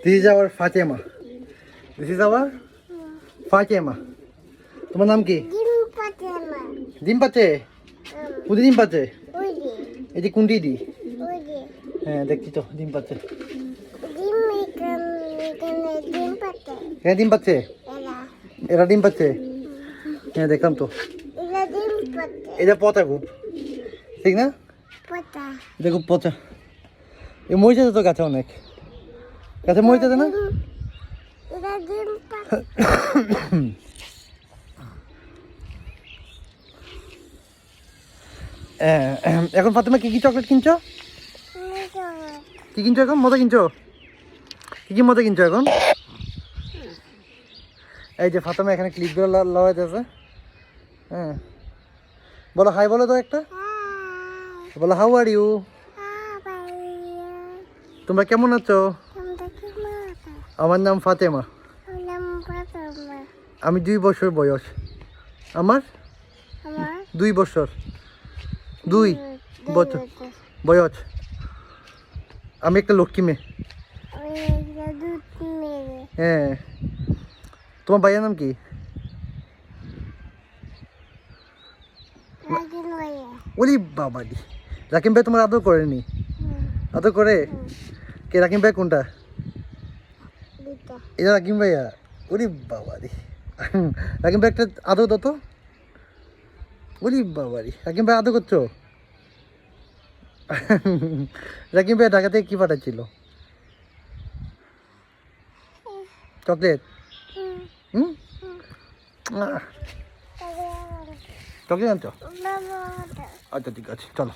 This is our Fatima. This is our Fatima. তোমার নাম কি? ডিম পাচ্ছে? কোথায় ডিম পাচ্ছে? এই যে কোনটি দি? হ্যাঁ দেখছি তো ডিম পাচ্ছে। হ্যাঁ ডিম পাচ্ছে? এরা ডিম পাচ্ছে? হ্যাঁ দেখলাম তো। এটা পচা খুব, ঠিক না? এটা খুব পচা। এ মরিচা তো গাছে অনেক, গাছে মরিচা না? এখন ফাতেমা কি কি চকলেট কিনছো? কি কিনছো এখন? মজা কিনছো? কি কি মজা কিনছো এখন? এই যে ফাতেমা এখানে ক্লিপগুলো লাগাইতেছে। হ্যাঁ বলো হাই বলো তো একটা, বলো হাউ আর ইউ। তোমরা কেমন আছো? আমার নাম ফাতেমা। আমি 2 বছর বয়স। আমার 2 বছর, 2 বছর বয়স। আমি একটা লক্ষ্মী মেয়ে। হ্যাঁ তোমার ভাইয়ের নাম কি? ওলি বাবাদি, রাকিম ভাই তোমার আদর করেনি? আদর করে? কে রাকিম ভাই কোনটা? এটা রাকিম ভাইয়া? ওলি বাবাদি, রাকিম ভাই একটা আদর দাও তো। ওলি বাবাদি, রাকিম ভাই আদর করছো? রাকিম ভাই ঢাকা থেকে কি পাঠাচ্ছিল? চকলেট? চকলেট আনছো? আচ্ছা ঠিক আছে চলো।